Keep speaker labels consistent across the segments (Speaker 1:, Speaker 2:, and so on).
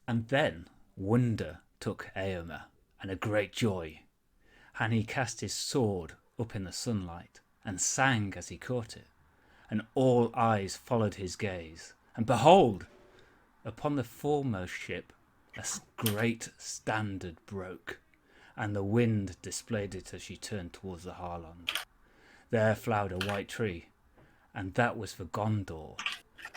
Speaker 1: And then wonder took Eomer, and a great joy, and he cast his sword up in the sunlight, and sang as he caught it, and all eyes followed his gaze. And behold, upon the foremost ship a great standard broke, and the wind displayed it as she turned towards the Harland. There flowered a white tree, and that was for Gondor.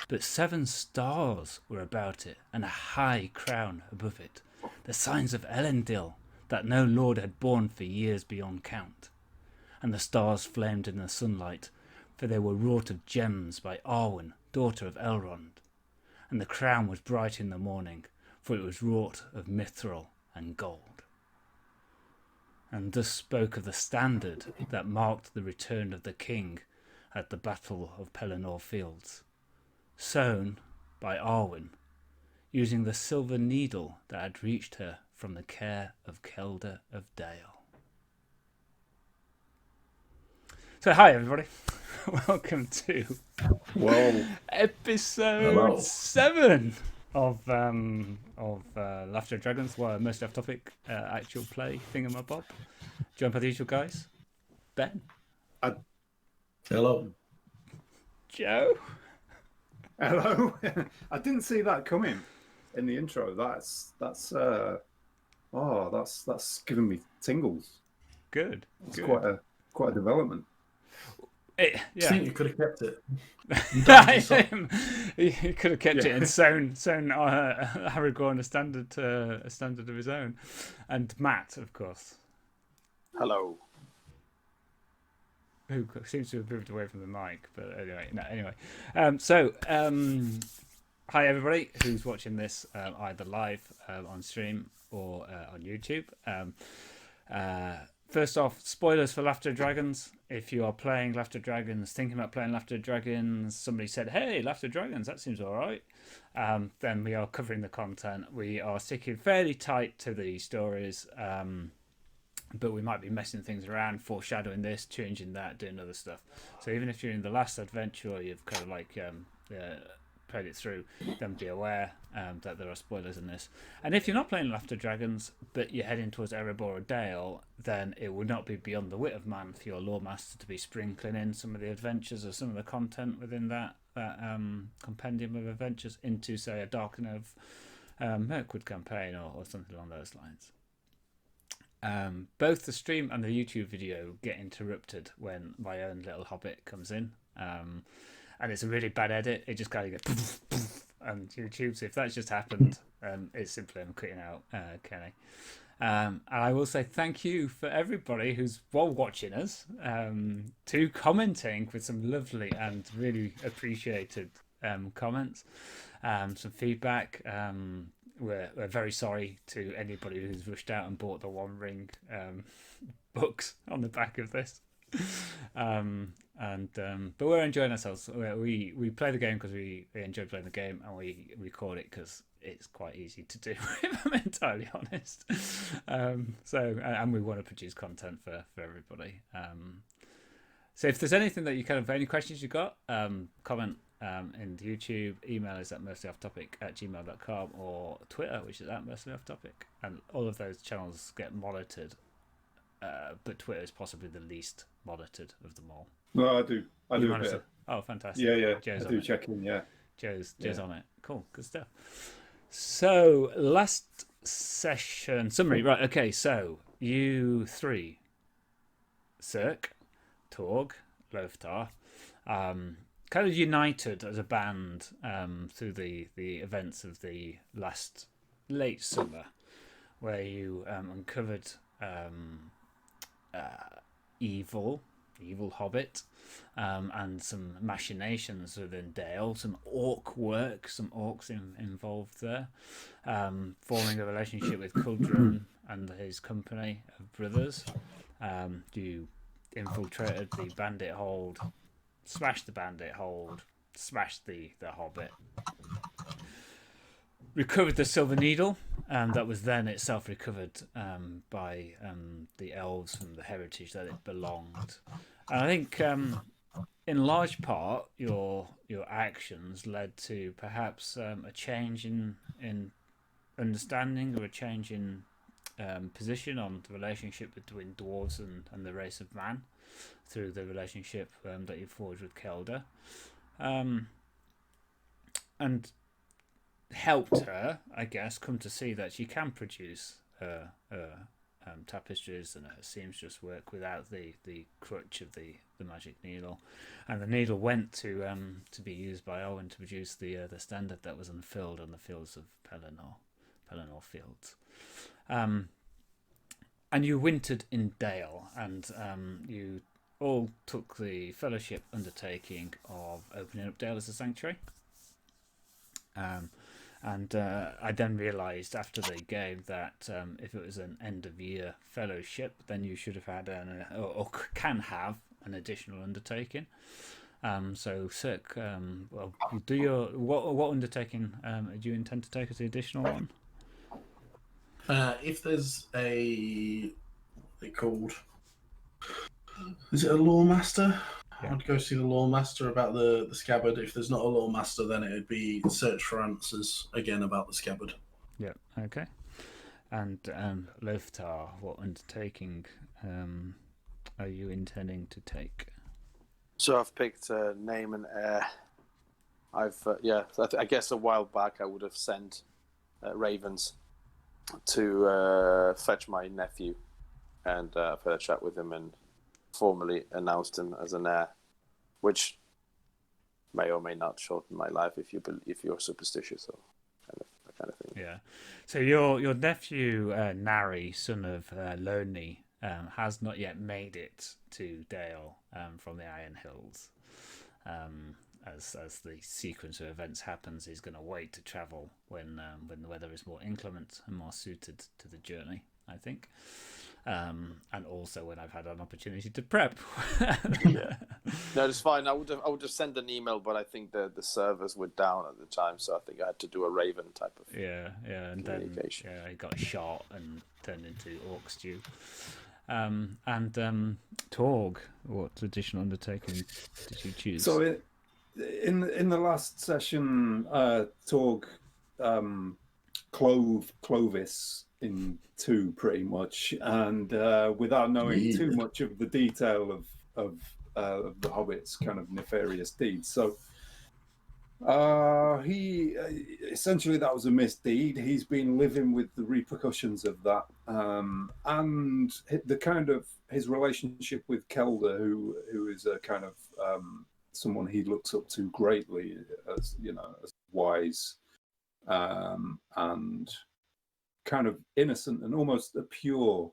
Speaker 1: But 7 stars were about it, and a high crown above it, the signs of Elendil, that no lord had borne for years beyond count. And the stars flamed in the sunlight, for they were wrought of gems by Arwen, daughter of Elrond. And the crown was bright in the morning, for it was wrought of mithril and gold. And thus spoke of the standard that marked the return of the king at the battle of Pelennor Fields, sewn by Arwen, using the silver needle that had reached her from the care of Kelda of Dale. So hi everybody, welcome to episode 7 of Laughter Dragons, mostly off topic, actual play thingamabob. Joined by the usual guys, Ben.
Speaker 2: Hello.
Speaker 1: Joe.
Speaker 3: Hello. I didn't see that coming in the intro. That's giving me tingles.
Speaker 1: Good.
Speaker 3: It's quite a development.
Speaker 2: I think you could have kept it.
Speaker 1: He could have kept it and sewn Aragorn a standard of his own, and Matt, of course.
Speaker 4: Hello.
Speaker 1: Who seems to have moved away from the mic, but anyway. Hi everybody who's watching this either live on stream or on YouTube. First off, spoilers for Laughter Dragons. If you are playing Laughter Dragons, thinking about playing Laughter Dragons, somebody said, "Hey, Laughter Dragons, that seems all right." Then we are covering the content. We are sticking fairly tight to the stories. But we might be messing things around, foreshadowing this, changing that, doing other stuff. So even if you're in the last adventure or you've kind of played it through, then be aware that there are spoilers in this. And if you're not playing Laughter Dragons, but you're heading towards Erebor or Dale, then it would not be beyond the wit of man for your lore master to be sprinkling in some of the adventures or some of the content within that compendium of adventures into, say, a Darken of Mirkwood campaign or something along those lines. Both the stream and the YouTube video get interrupted when my own little hobbit comes in, and it's a really bad edit. It just kind of goes poof, poof, and YouTube. So if that's just happened, it's simply I'm cutting out Kenny. And I will say thank you for everybody who's watching us, to commenting with some lovely and really appreciated comments, some feedback. We're very sorry to anybody who's rushed out and bought the One Ring books on the back of this. But we're enjoying ourselves. We play the game because we enjoy playing the game, and we record it because it's quite easy to do, if I'm entirely honest. And we want to produce content for everybody. So if there's anything that you any questions you got, comment in YouTube, email is at mostlyoftopic@gmail.com, or Twitter, which is at mostlyoftopic, and all of those channels get monitored, but Twitter is possibly the least monitored of them all.
Speaker 3: No, I do a bit.
Speaker 1: Oh, fantastic.
Speaker 3: Yeah,
Speaker 1: Joe's
Speaker 3: I do check in, yeah.
Speaker 1: Joe's on it. Cool, good stuff. So last session summary, right? Okay, so you three, Cirque, Torg, Loftar, kind of united as a band through the events of the late summer, where you uncovered evil hobbit, and some machinations within Dale, some orc work, some orcs involved there, forming a relationship with Kuldrun and his company of brothers. You infiltrated the bandit hold, smashed the bandit hold, smashed the hobbit, recovered the silver needle, and that was then itself recovered by the elves from the heritage that it belonged. And I think in large part your actions led to perhaps a change in understanding or a change in position on the relationship between dwarves and the race of man through the relationship that you forged with Kelda, and helped her, I guess, come to see that she can produce tapestries and her seamstress work without the crutch of the magic needle, and the needle went to be used by Owen to produce the standard that was unfurled on the fields of Pelennor fields. And you wintered in Dale, and you all took the fellowship undertaking of opening up Dale as a sanctuary. And I then realised after the game that if it was an end of year fellowship, then you should have had or can have an additional undertaking. So, Cirque, well, do your what undertaking do you intend to take as the additional one?
Speaker 2: If there's a, what are they called? Is it a lore master?
Speaker 1: Yeah.
Speaker 2: I'd go see the lore master about the scabbard. If there's not a lore master, then it would be search for answers again about the scabbard.
Speaker 1: Yeah. Okay. And Loftar, what undertaking are you intending to take?
Speaker 4: So I've picked name and air. I guess a while back I would have sent ravens to fetch my nephew, and I've had a chat with him and formally announced him as an heir, which may or may not shorten my life if you're superstitious or that kind of thing.
Speaker 1: Yeah. So your nephew Nari, son of Lonely, has not yet made it to Dale from the Iron Hills. As the sequence of events happens, he's going to wait to travel when the weather is more inclement and more suited to the journey, I think. And also when I've had an opportunity to prep.
Speaker 4: Yeah. No, it's fine. I would have sent an email, but I think the servers were down at the time, so I think I had to do a raven type of
Speaker 1: and then he got shot and turned into orc stew. And Torg, what additional undertaking did you choose?
Speaker 3: So in the last session, Torg clove Clovis in two pretty much, and without knowing too much of the detail of the Hobbit's kind of nefarious deeds. So he essentially, that was a misdeed. He's been living with the repercussions of that, and the kind of his relationship with Kelda, who is a kind of someone he looks up to greatly, as as wise and kind of innocent and almost a pure,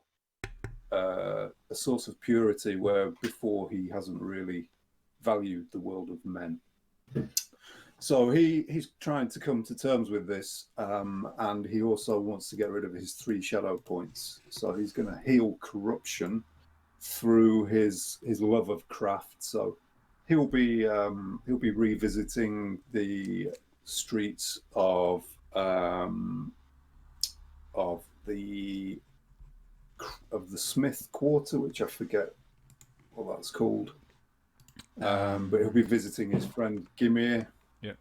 Speaker 3: a source of purity, where before he hasn't really valued the world of men. So he's trying to come to terms with this, and he also wants to get rid of his 3 shadow points. So he's going to heal corruption through his love of craft. So he'll be revisiting the streets of the Smith Quarter, which I forget what that's called. But he'll be visiting his friend Gimir.
Speaker 1: Yep.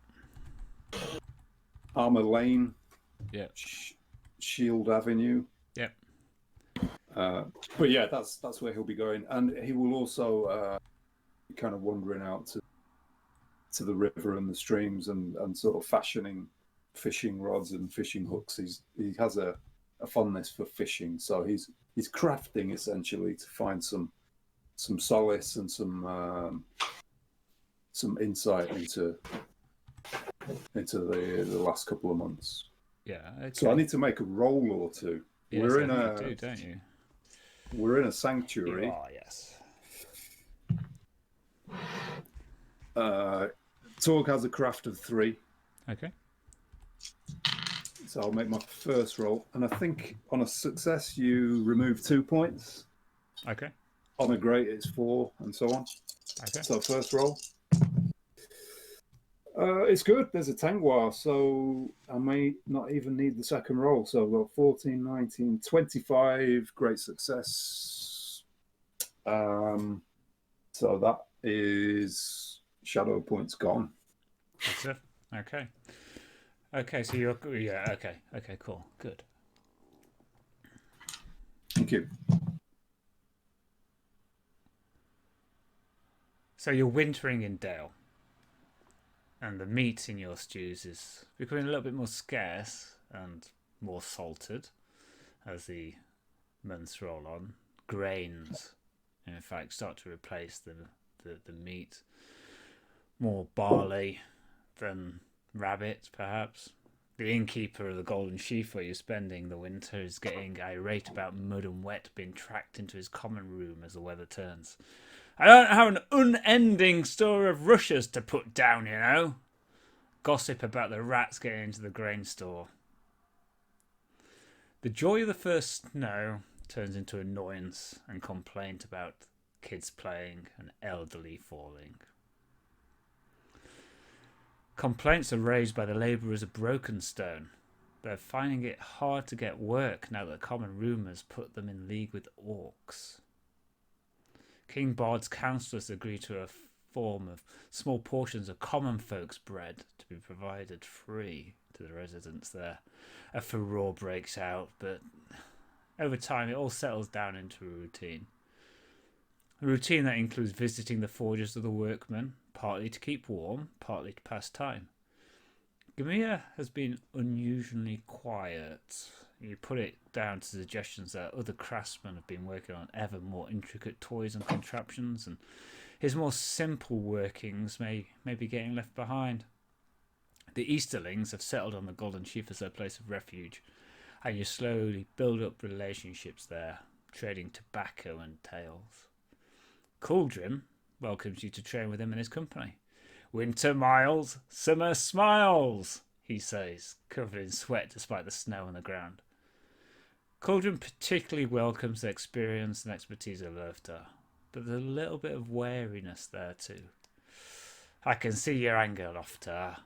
Speaker 3: Armour Lane.
Speaker 1: Yep.
Speaker 3: Shield Avenue.
Speaker 1: Yep.
Speaker 3: But yeah, that's where he'll be going, and he will also be kind of wandering out to the river and the streams and sort of fashioning fishing rods and fishing hooks. He has a fondness for fishing, so he's crafting essentially to find some solace and some insight into the last couple of months.
Speaker 1: Yeah. Okay.
Speaker 3: So I need to make a roll or two.
Speaker 1: Yes,
Speaker 3: We're in
Speaker 1: you do, don't you?
Speaker 3: We're in a sanctuary.
Speaker 1: You are, yes.
Speaker 3: Torg has a craft of 3.
Speaker 1: Okay.
Speaker 3: So I'll make my first roll, and I think on a success you remove 2 points.
Speaker 1: Okay.
Speaker 3: On a great it's 4, and so on.
Speaker 1: Okay.
Speaker 3: So first roll. It's good. There's a Tangwar, so I may not even need the second roll. So I've got 14, 19, 25. Great success. So that is shadow points gone.
Speaker 1: That's it. Okay. Okay, so you're okay, cool, good.
Speaker 3: Thank you.
Speaker 1: So you're wintering in Dale, and the meat in your stews is becoming a little bit more scarce and more salted as the months roll on. Grains, in fact, start to replace the meat. More barley than rabbit, perhaps. The innkeeper of the Golden Sheaf where you're spending the winter is getting irate about mud and wet being tracked into his common room as the weather turns. I don't have an unending store of rushes to put down, you know. Gossip about the rats getting into the grain store. The joy of the first snow turns into annoyance and complaint about kids playing and elderly falling. Complaints are raised by the labourers of Brokenstone. They're finding it hard to get work now that common rumours put them in league with orcs. King Bard's councillors agree to a form of small portions of common folks' bread to be provided free to the residents there. A furore breaks out, but over time it all settles down into a routine. A routine that includes visiting the forges of the workmen, partly to keep warm, partly to pass time. Gamia has been unusually quiet. You put it down to suggestions that other craftsmen have been working on ever more intricate toys and contraptions, and his more simple workings may be getting left behind. The Easterlings have settled on the Golden Sheaf as their place of refuge, and you slowly build up relationships there, trading tobacco and tales. Cauldron welcomes you to train with him in his company. Winter miles, summer smiles, he says, covered in sweat despite the snow on the ground. Cauldron particularly welcomes the experience and expertise of Loftar, but there's a little bit of wariness there too. I can see your anger, Loftar,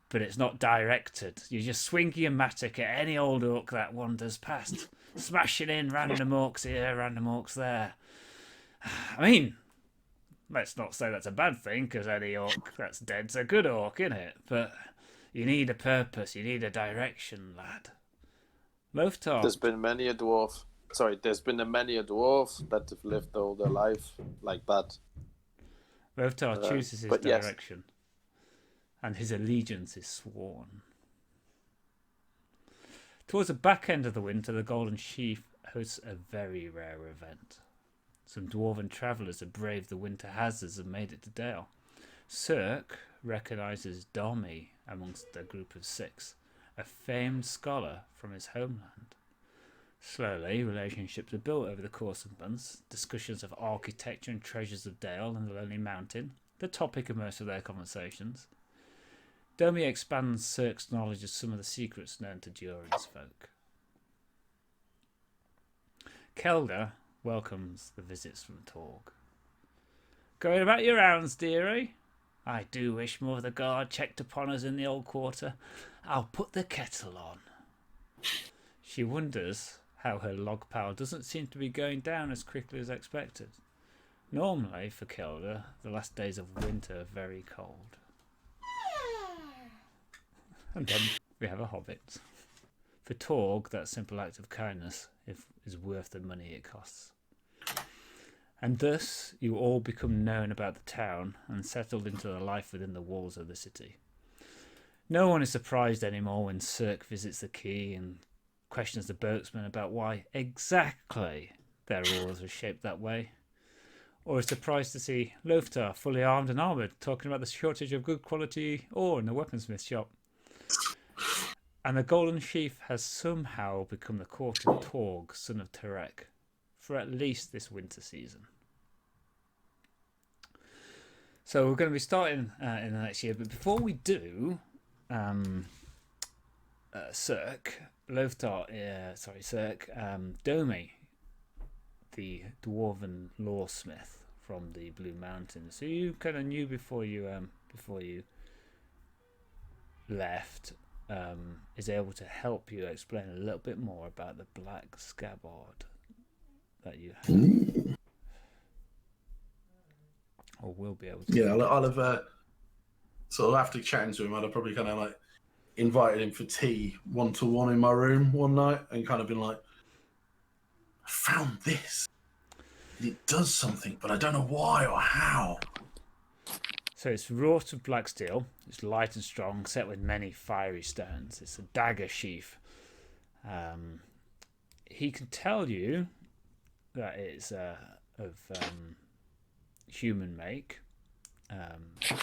Speaker 1: but it's not directed. You just swing your mattock at any old orc that wanders past, smashing in random orcs here, random orcs there. I mean, let's not say that's a bad thing, because any orc that's dead's a good orc, innit? But you need a purpose, you need a direction, lad. Loftar.
Speaker 4: There's been many a dwarf that have lived all their life like that.
Speaker 1: Loftar chooses his direction, and his allegiance is sworn. Towards the back end of the winter, the Golden Sheaf hosts a very rare event. Some dwarven travellers have braved the winter hazards and made it to Dale. Cirque recognises Domi amongst a group of 6, a famed scholar from his homeland. Slowly, relationships are built over the course of months. Discussions of architecture and treasures of Dale and the Lonely Mountain, the topic of most of their conversations. Domi expands Cirque's knowledge of some of the secrets known to Durin's folk. Kelda welcomes the visits from Torg. Going about your rounds, dearie? I do wish more of the guard checked upon us in the old quarter. I'll put the kettle on. She wonders how her log pile doesn't seem to be going down as quickly as expected. Normally, for Kelda, the last days of winter are very cold. And then we have a hobbit. For Torg, that simple act of kindness is worth the money it costs. And thus, you all become known about the town and settled into the life within the walls of the city. No one is surprised anymore when Cirque visits the quay and questions the boatsmen about why exactly their oars are shaped that way. Or is surprised to see Loftar, fully armed and armoured, talking about the shortage of good quality ore in the weaponsmith shop. And the Golden Sheaf has somehow become the court of Torg, son of Tordek, for at least this winter season. So we're going to be starting in the next year, but before we do, Cirque, Domi, the dwarven lawsmith from the Blue Mountains, who you kind of knew before you left, is able to help you explain a little bit more about the black scabbard that you have. Or will be able to.
Speaker 2: Yeah, I'll have sort of after chatting to him, I'll probably kind of like invited him for tea 1-to-1 in my room one night and kind of been like, I found this. It does something, but I don't know why or how.
Speaker 1: So it's wrought of black steel. It's light and strong, set with many fiery stones. It's a dagger sheath. He can tell you that it's of human make,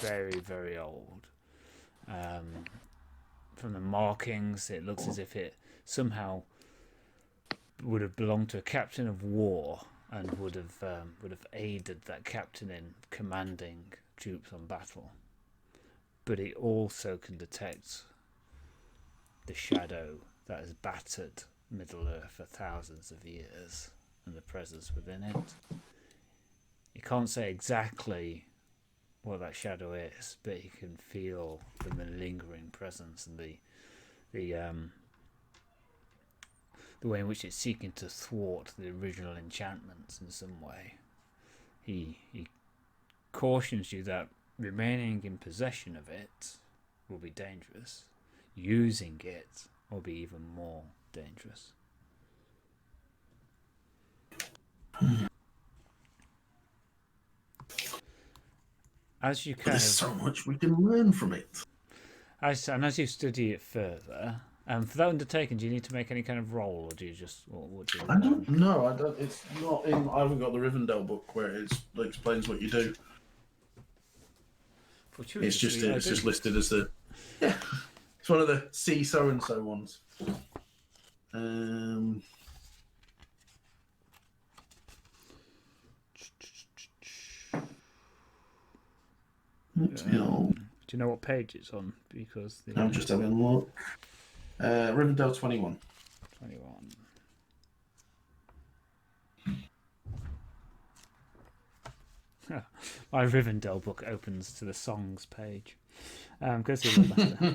Speaker 1: very, very old. From the markings, it looks as if it somehow would have belonged to a captain of war and would have aided that captain in commanding troops on battle. But it also can detect the shadow that has battered Middle Earth for thousands of years and the presence within it. You can't say exactly what that shadow is, but he can feel the lingering presence and the way in which it's seeking to thwart the original enchantments in some way. He cautions you that remaining in possession of it will be dangerous. Using it will be even more dangerous. As you
Speaker 2: There's so much we can learn from it.
Speaker 1: As you study it further, for that undertaking, do you need to make any kind of roll, or do you just? What do you
Speaker 2: I don't know. I don't. It's not in. I haven't got the Rivendell book where it explains what you do. It's just listed as the. Yeah, it's one of the C so and so ones.
Speaker 1: Do you know what page it's on? Because
Speaker 2: I'm just having a look. Rivendell 21.
Speaker 1: 21. My Rivendell book opens to the songs page. Go see the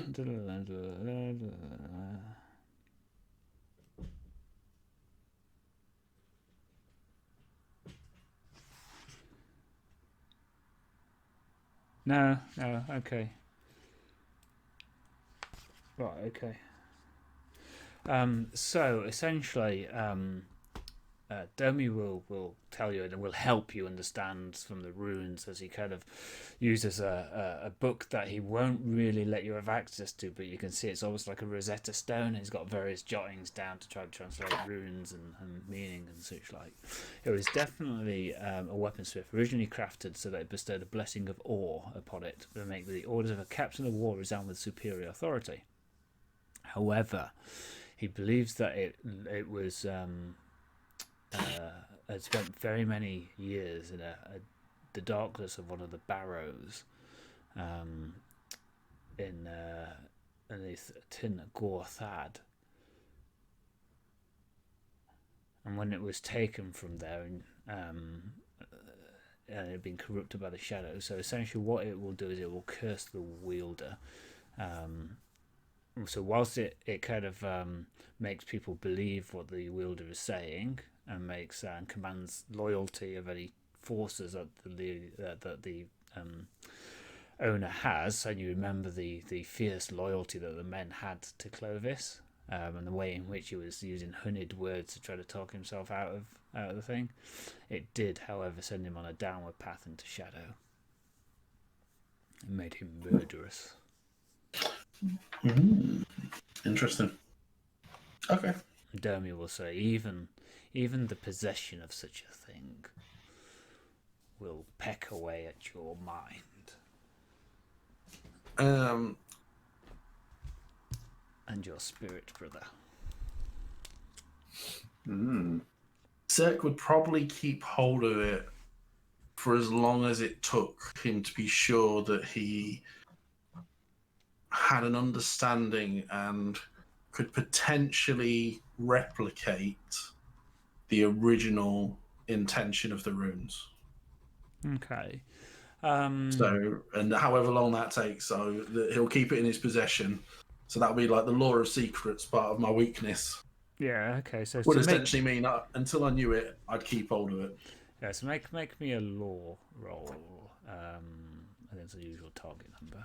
Speaker 1: No, okay. Right, okay. So essentially, Domi will tell you and will help you understand from the runes as he kind of uses a book that he won't really let you have access to, but you can see it's almost like a Rosetta Stone. He's got various jottings down to try to translate runes and meaning and such like. It was definitely a weaponsmith, originally crafted so that it bestowed a blessing of awe upon it to make the orders of a captain of war resound with superior authority. However, he believes that it was had spent very many years in the darkness of one of the barrows in Tin Gorthad, and when it was taken from there and it had been corrupted by the shadow. So essentially what it will do is it will curse the wielder. So whilst it kind of makes people believe what the wielder is saying and makes and commands loyalty of any forces that the owner has, and you remember the fierce loyalty that the men had to Clovis, and the way in which he was using honeyed words to try to talk himself out of the thing. It did, however, send him on a downward path into shadow. It made him murderous.
Speaker 2: Interesting. Okay.
Speaker 1: Domi will say, even the possession of such a thing will peck away at your mind. And your spirit, brother.
Speaker 2: Zerk would probably keep hold of it for as long as it took him to be sure that he had an understanding and could potentially replicate the original intention of the runes.
Speaker 1: Okay.
Speaker 2: So, and however long that takes, so he'll keep it in his possession. So that'll be like the law of secrets, part of my weakness.
Speaker 1: Yeah. Okay. So
Speaker 2: would essentially mean until I knew it, I'd keep hold of it.
Speaker 1: Yeah. So make me a law roll. I think it's the usual target number.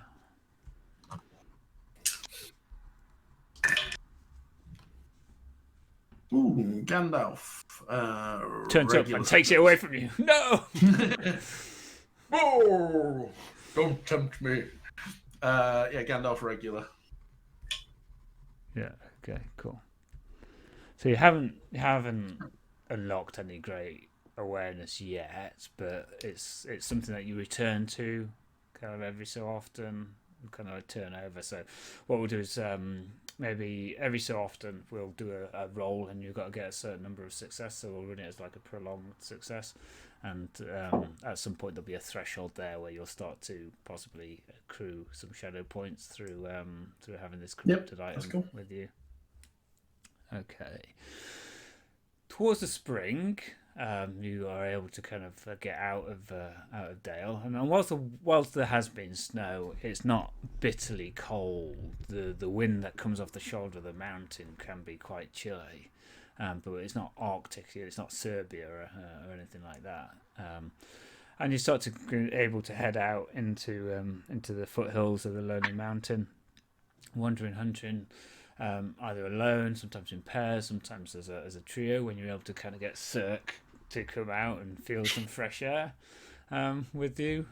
Speaker 2: Ooh, Gandalf.
Speaker 1: Turns up and takes it away from you. No!
Speaker 2: Oh, don't tempt me. Yeah, Gandalf regular.
Speaker 1: Yeah, okay, cool. So you haven't unlocked any great awareness yet, but it's something that you return to kind of every so often, kind of like turn over. So what we'll do is maybe every so often we'll do a roll, and you've got to get a certain number of success, so we'll run it as like a prolonged success, and at some point there'll be a threshold there where you'll start to possibly accrue some shadow points through having this corrupted item with you. Okay. Towards the spring, you are able to kind of get out of Dale, and whilst there has been snow, it's not bitterly cold. The wind that comes off the shoulder of the mountain can be quite chilly, but it's not Arctic. It's not Serbia or anything like that. And you start to be able to head out into the foothills of the Lonely Mountain, wandering, hunting. Either alone, sometimes in pairs, sometimes as a trio, when you're able to kind of get Cirque to come out and feel some fresh air with you.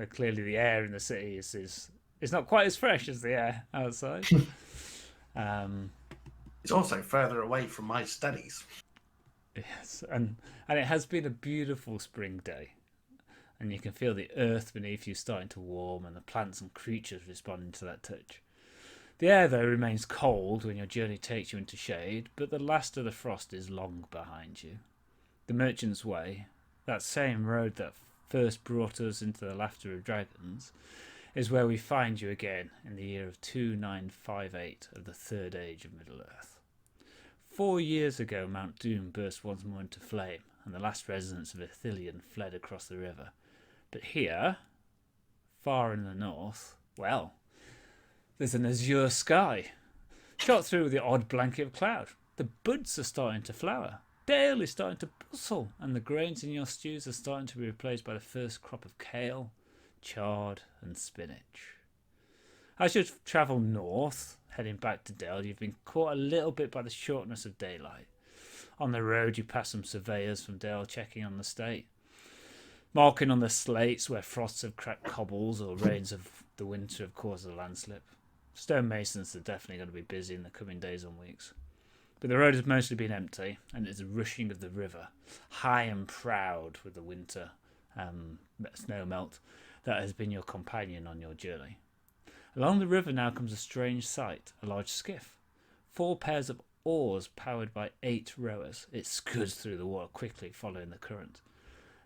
Speaker 1: Clearly the air in the city is not quite as fresh as the air outside.
Speaker 2: It's also further away from my studies.
Speaker 1: Yes, and it has been a beautiful spring day, and you can feel the earth beneath you starting to warm, and the plants and creatures responding to that touch. The air, though, remains cold when your journey takes you into shade, but the last of the frost is long behind you. The Merchant's Way, that same road that first brought us into the Laughter of Dragons, is where we find you again in the year of 2958 of the Third Age of Middle-earth. 4 years ago, Mount Doom burst once more into flame, and the last residents of Ithilien fled across the river. But here, far in the north, well, there's an azure sky, shot through with the odd blanket of cloud. The buds are starting to flower. Dale is starting to bustle, and the grains in your stews are starting to be replaced by the first crop of kale, chard, and spinach. As you travel north, heading back to Dale, you've been caught a little bit by the shortness of daylight. On the road, you pass some surveyors from Dale checking on the state, marking on the slates where frosts have cracked cobbles or rains of the winter have caused a landslip. Stonemasons are definitely going to be busy in the coming days and weeks. But the road has mostly been empty, and it's the rushing of the river, high and proud with the winter snow melt, that has been your companion on your journey. Along the river now comes a strange sight, a large skiff. 4 pairs of oars powered by 8 rowers. It scuds through the water quickly, following the current.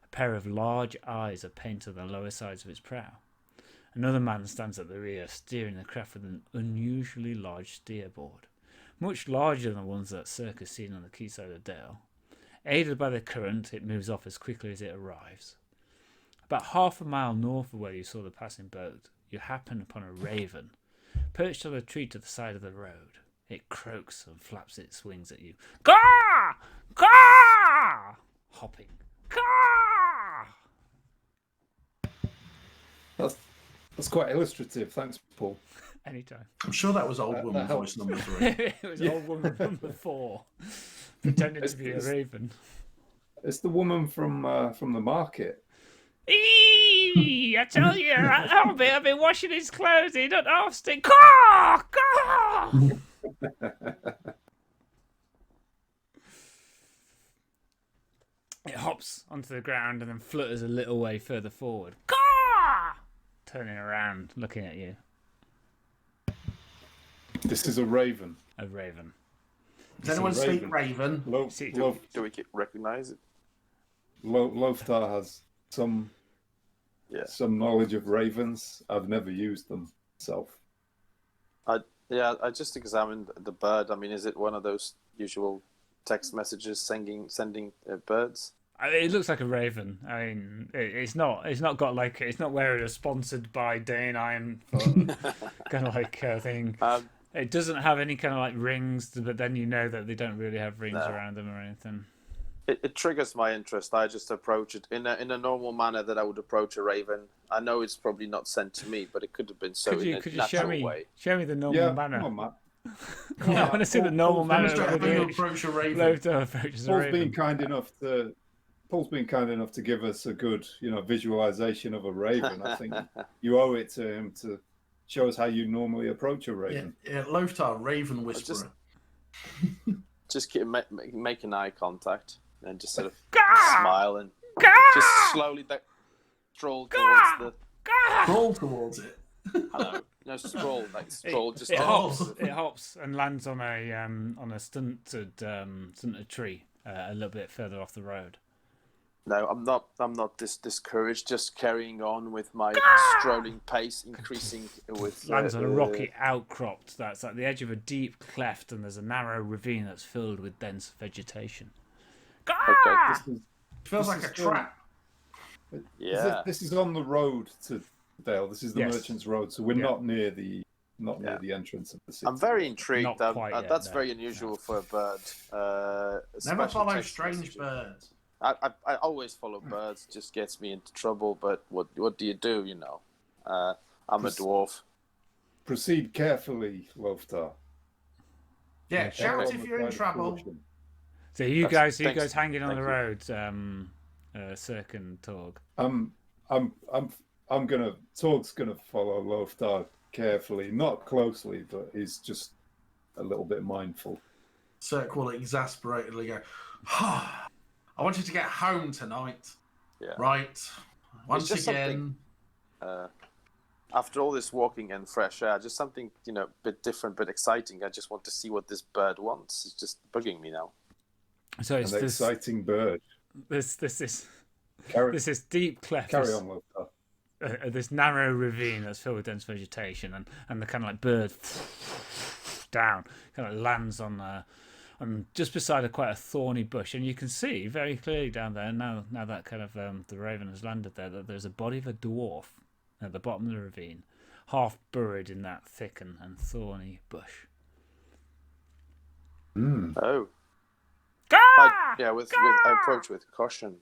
Speaker 1: A pair of large eyes are painted on the lower sides of its prow. Another man stands at the rear, steering the craft with an unusually large steerboard, much larger than the ones that Cirque has seen on the quayside of Dale. Aided by the current, it moves off as quickly as it arrives. About half a mile north of where you saw the passing boat, you happen upon a raven, perched on a tree to the side of the road. It croaks and flaps its wings at you. Caw! Caw! Hopping. Caw!
Speaker 3: That's quite illustrative. Thanks, Paul.
Speaker 1: Anytime.
Speaker 2: I'm sure that was old woman voice number 3.
Speaker 1: It was old woman number 4, pretending to be a raven.
Speaker 3: It's the woman from the market.
Speaker 1: Eee! I tell you, I've been washing his clothes. He don't half stink. Caw! Caw! It hops onto the ground and then flutters a little way further forward. Caw! Turning around, looking at you.
Speaker 3: This is a raven.
Speaker 1: A raven.
Speaker 2: Does anyone speak Raven?
Speaker 4: Do we recognize it?
Speaker 3: Loftar has some knowledge of ravens. I've never used them myself.
Speaker 4: I just examined the bird. I mean, is it one of those usual text messages sending birds?
Speaker 1: It looks like a raven. I mean, it's not got like, it's not wearing a sponsored by Dane Ironfoot kind of like thing. It doesn't have any kind of like rings, but then you know that they don't really have rings around them or anything.
Speaker 4: It triggers my interest. I just approach it in a normal manner that I would approach a raven. I know it's probably not sent to me, but it could have been so in a natural way.
Speaker 1: Show me the normal manner.
Speaker 3: Come on, Matt.
Speaker 1: I want to see the normal manner of
Speaker 2: Demonstrate
Speaker 1: the
Speaker 2: how you
Speaker 1: doing.
Speaker 2: approach a raven.
Speaker 1: Loftar approaches a
Speaker 3: Paul's
Speaker 1: raven.
Speaker 3: been kind enough to. Paul's been kind enough to give us a good, visualization of a raven. I think you owe it to him to show us how you normally approach a raven.
Speaker 2: Yeah, Loftar, Raven Whisperer.
Speaker 4: Just keep making eye contact and just sort of
Speaker 1: Gah!
Speaker 4: smile and
Speaker 1: Gah!
Speaker 4: just slowly stroll towards the.
Speaker 2: Crawl towards it.
Speaker 4: Hello. No, stroll. Just
Speaker 1: It
Speaker 2: hops.
Speaker 1: hops. It hops and lands on a stunted tree a little bit further off the road.
Speaker 4: No, I'm not discouraged. Just carrying on with my strolling pace, increasing with.
Speaker 1: Lands on a rocky outcrop that's at the edge of a deep cleft, and there's a narrow ravine that's filled with dense vegetation.
Speaker 4: Okay.
Speaker 2: Feels like a trap.
Speaker 4: Yeah.
Speaker 3: This is on the road to Dale. This is the
Speaker 1: Yes.
Speaker 3: Merchant's Road, so we're not near the entrance of the city.
Speaker 4: I'm very intrigued.
Speaker 1: Not quite yet,
Speaker 4: That's
Speaker 1: no.
Speaker 4: very unusual for a bird.
Speaker 2: Never
Speaker 4: especially
Speaker 2: follow
Speaker 4: text
Speaker 2: strange
Speaker 4: messages.
Speaker 2: birds.
Speaker 4: I always follow birds. Just gets me into trouble. But what do you do? I'm a dwarf.
Speaker 3: Proceed carefully, Loftar.
Speaker 2: Yeah, shout
Speaker 3: Err
Speaker 2: if
Speaker 3: on the
Speaker 2: you're in
Speaker 3: side of
Speaker 2: trouble.
Speaker 3: caution.
Speaker 1: So you
Speaker 4: Thanks.
Speaker 1: guys hanging on
Speaker 4: Thank
Speaker 1: the
Speaker 4: you.
Speaker 1: road, Cirque and Torg.
Speaker 3: Torg's gonna follow Loftar carefully, not closely, but he's just a little bit mindful.
Speaker 2: Cirque will exasperatedly go, I want you to get home tonight.
Speaker 4: Yeah.
Speaker 2: Right. Once
Speaker 4: just
Speaker 2: again.
Speaker 4: After all this walking and fresh air, just something bit different, but exciting. I just want to see what this bird wants. It's just bugging me now.
Speaker 1: So it's
Speaker 3: An exciting bird.
Speaker 1: this is
Speaker 3: Carry
Speaker 1: deep cleft.
Speaker 3: on, Loftar.
Speaker 1: This narrow ravine that's filled with dense vegetation, and the kind of like bird down kind of lands on just beside quite a thorny bush, and you can see very clearly down there now that kind of the raven has landed there, that there's a body of a dwarf at the bottom of the ravine, half buried in that thick and thorny bush.
Speaker 4: Oh,
Speaker 1: Gah!
Speaker 4: I approach with caution.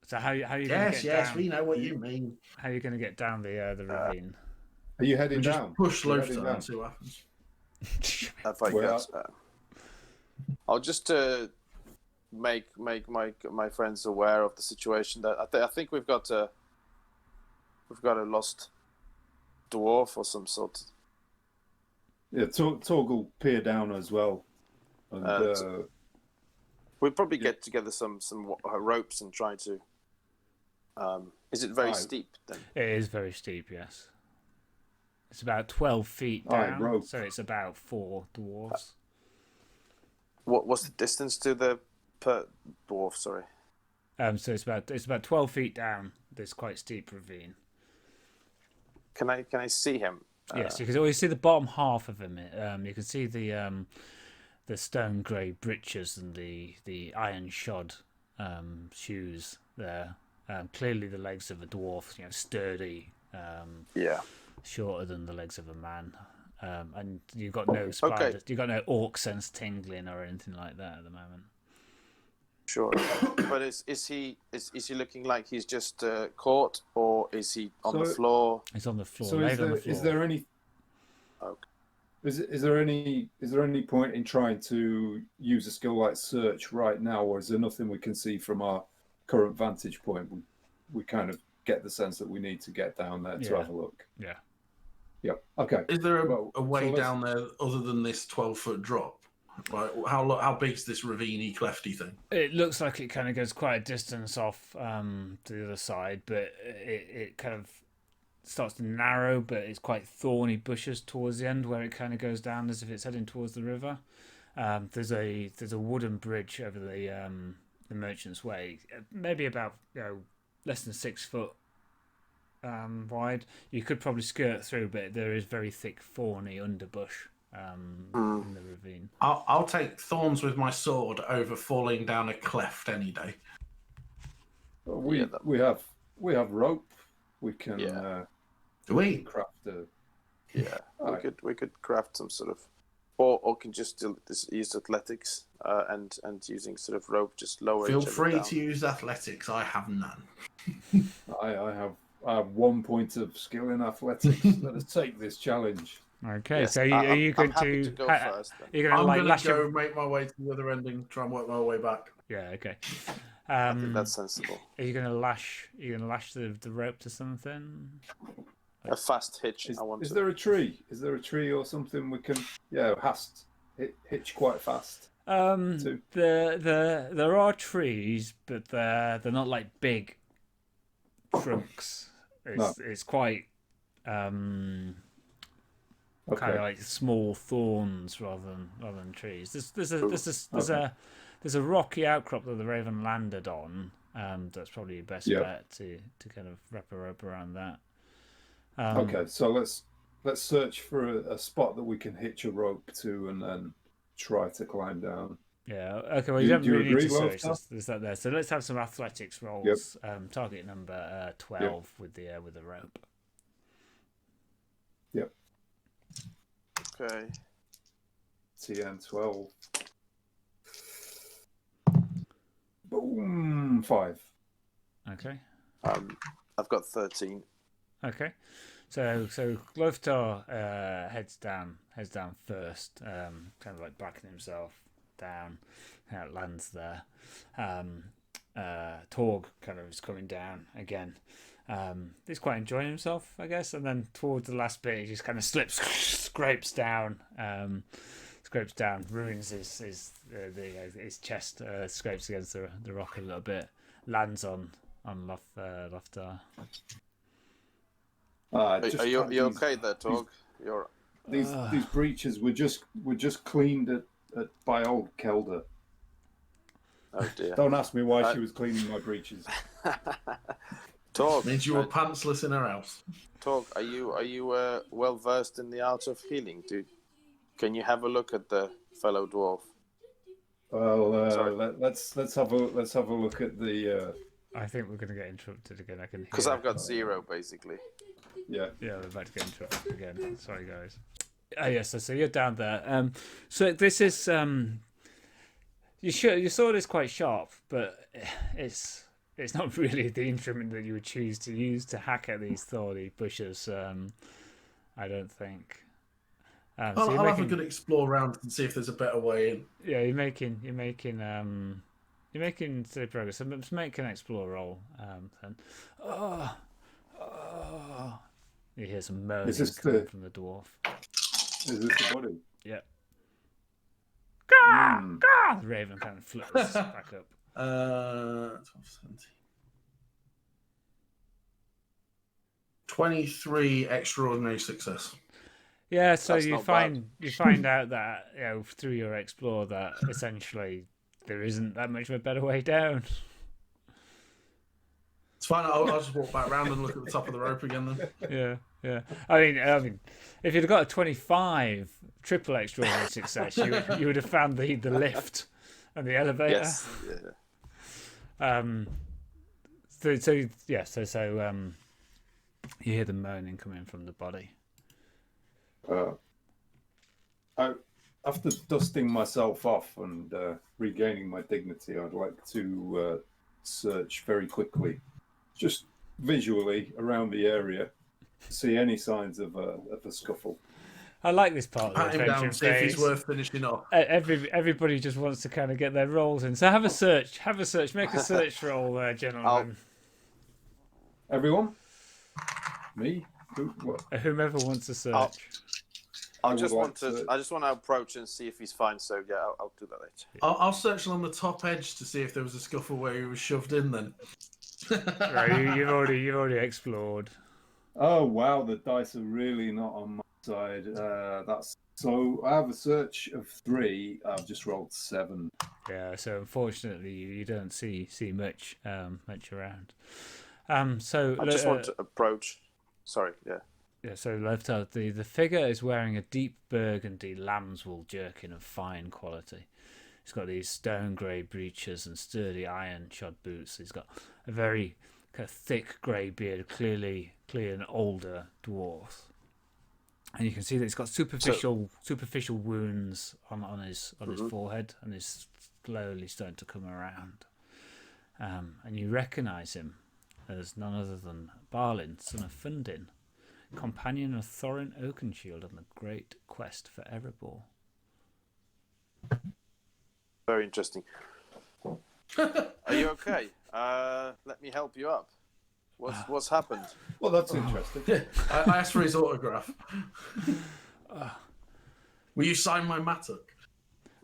Speaker 1: So how you going to
Speaker 2: Yes,
Speaker 1: get
Speaker 2: yes,
Speaker 1: down?
Speaker 2: we know what you mean.
Speaker 1: How are you going to get down the ravine?
Speaker 3: Are you heading
Speaker 2: We just
Speaker 3: down?
Speaker 2: push
Speaker 3: Are you heading
Speaker 2: Loftar
Speaker 3: down?
Speaker 2: and see what happens.
Speaker 4: If I
Speaker 3: Well-
Speaker 4: get, I'll just make my friends aware of the situation. That I think we've got a lost dwarf or some sort.
Speaker 3: Yeah, Torg will peer down as well. And,
Speaker 4: We'll probably get together some ropes and try to. Is it very
Speaker 3: Aye.
Speaker 4: steep then?
Speaker 1: It is very steep, yes. It's about 12 feet
Speaker 3: Aye,
Speaker 1: down,
Speaker 3: rope.
Speaker 1: so it's about 4 dwarves.
Speaker 4: What's the distance to the dwarf? Sorry.
Speaker 1: So it's about 12 feet down this quite steep ravine.
Speaker 4: Can I see him?
Speaker 1: Yes, you can always see the bottom half of him. You can see the stone grey breeches and the iron shod shoes there. Clearly the legs of a dwarf, sturdy,
Speaker 4: Yeah.
Speaker 1: shorter than the legs of a man. And you've got no spiders, you've got no orc sense tingling or anything like that at the moment.
Speaker 4: Sure. But is he looking like he's just caught, or is he on the floor?
Speaker 1: It's on the floor.
Speaker 3: So
Speaker 1: laid on the floor.
Speaker 3: is there any?
Speaker 4: Okay.
Speaker 3: Is there any point in trying to use a skill like search right now, or is there nothing we can see from our current vantage point? We kind of get the sense that we need to get down there to have a look.
Speaker 1: Yeah.
Speaker 3: Yep. Okay.
Speaker 2: Is there
Speaker 3: Well,
Speaker 2: a way
Speaker 3: so let's-
Speaker 2: down there other than this 12-foot drop? Like, how big's this ravine clefty thing?
Speaker 1: It looks like it kind of goes quite a distance off to the other side, but it kind of starts to narrow, but it's quite thorny bushes towards the end where it kind of goes down as if it's heading towards the river. There's a wooden bridge over the Merchant's Way, maybe about less than 6 foot wide. You could probably skirt through, but there is very thick thorny underbush in the ravine.
Speaker 2: I'll take thorns with my sword over falling down a cleft any day.
Speaker 3: We have rope. We can
Speaker 2: Do we?
Speaker 3: craft a.
Speaker 4: Yeah.
Speaker 3: Alright.
Speaker 4: We could craft some sort of, or can just use athletics and using sort of rope, just lower.
Speaker 2: Feel
Speaker 4: each other
Speaker 2: free
Speaker 4: down.
Speaker 2: to use athletics. I have none.
Speaker 3: I have 1 point of skill in athletics. Let us take this challenge.
Speaker 1: Okay,
Speaker 4: Yes,
Speaker 1: so are you
Speaker 4: I'm
Speaker 1: going
Speaker 4: happy to go first. Then.
Speaker 1: You're going to
Speaker 2: I'm
Speaker 1: like
Speaker 2: going
Speaker 1: lash
Speaker 2: to go
Speaker 1: him?
Speaker 2: make my way to the other ending, try and work my way back.
Speaker 1: Yeah. Okay.
Speaker 4: I think that's sensible.
Speaker 1: Are you going to lash? Are you going to lash the rope to something?
Speaker 4: A fast hitch.
Speaker 3: Is there a tree? Is there a tree or something we can? Yeah, hitch quite fast.
Speaker 1: There are trees, but they're not like big trunks. It's quite kind of like small thorns rather than trees. There's a rocky outcrop that the Raven landed on. That's probably your best bet to kind of wrap a rope around that.
Speaker 3: Okay, so let's search for a spot that we can hitch a rope to and then try to climb down.
Speaker 1: Yeah. Okay. Well, you don't really need to search. There's that there. So let's have some athletics rolls.
Speaker 3: Yep.
Speaker 1: Target number 12 with the rope.
Speaker 3: Yep.
Speaker 4: Okay.
Speaker 3: TN 12. Boom. 5.
Speaker 1: Okay.
Speaker 4: I've got 13.
Speaker 1: Okay. So Loftar heads down first, kind of like backing himself down. Lands there. Torg kind of is coming down again. He's quite enjoying himself, I guess. And then towards the last bit, he just kind of scrapes down, ruins his chest, scrapes against the rock a little bit, lands on Loftar.
Speaker 4: Are you okay there, Torg?
Speaker 3: These breaches were just cleaned by old Kelda.
Speaker 4: Oh dear!
Speaker 3: Don't ask me why she was cleaning my breeches.
Speaker 4: Torg
Speaker 2: means you were pantsless in her house.
Speaker 4: Torg, are you well versed in the art of healing? Can you have a look at the fellow dwarf?
Speaker 3: Well, let's have a look at the.
Speaker 1: I think we're going to get interrupted again. I can hear.
Speaker 4: Because I've got 0 basically.
Speaker 3: Yeah,
Speaker 1: we're about to get interrupted again. Sorry, guys. Yes. So you're down there. So this is your sword is quite sharp, but it's not really the instrument that you would choose to use to hack at these thorny bushes. I don't think.
Speaker 2: I'll have a good explore around and see if there's a better way in.
Speaker 1: Yeah, you're making steady progress. So let's make an explore roll. Then. You hear some moaning coming from the dwarf.
Speaker 3: Is this the body?
Speaker 1: Yeah. The raven kind of flips back up.
Speaker 2: 12, 17. 23 extraordinary success.
Speaker 1: Yeah, so
Speaker 4: That's
Speaker 1: you find out that through your explore that essentially there isn't that much of a better way down.
Speaker 2: It's fine. I'll just walk back around and look at the top of the rope again then.
Speaker 1: Yeah. I mean, if you'd have got a 25 triple extraordinary success, you would have found the lift and the elevator.
Speaker 4: Yes. Yeah.
Speaker 1: You hear the moaning coming from the body.
Speaker 3: After dusting myself off and regaining my dignity, I'd like to search very quickly, just visually around the area, to see any signs of a scuffle.
Speaker 1: I like this part of the
Speaker 2: Pat him
Speaker 1: adventure
Speaker 2: down, see if
Speaker 1: phase.
Speaker 2: he's worth finishing off.
Speaker 1: Everybody just wants to kind of get their rolls in. So have a search. Make a search roll, gentlemen.
Speaker 3: Everyone? Me? What?
Speaker 1: Whomever wants to search.
Speaker 4: I just want to approach and see if he's fine. So yeah, I'll do that later.
Speaker 2: I'll search along the top edge to see if there was a scuffle where he was shoved in. Then.
Speaker 1: Right, you've already explored.
Speaker 3: Oh wow, the dice are really not on my side. That's so. I have a search of 3. I've just rolled 7.
Speaker 1: Yeah, so unfortunately you don't see much around. So
Speaker 4: I just want to approach. Sorry, yeah.
Speaker 1: Yeah, so Loftar, the figure is wearing a deep burgundy lambswool jerkin of fine quality. He's got these stone grey breeches and sturdy iron-shod boots. He's got a very kind of thick grey beard, clearly an older dwarf. And you can see that he's got superficial wounds on his forehead, and is slowly starting to come around. And you recognise him as none other than Balin, son of Fundin, companion of Thorin Oakenshield on the great quest for Erebor.
Speaker 4: Very interesting. Are you okay? Let me help you up. What's happened?
Speaker 3: Well, that's interesting.
Speaker 2: Yeah, I asked for his autograph. Will you sign my mattock?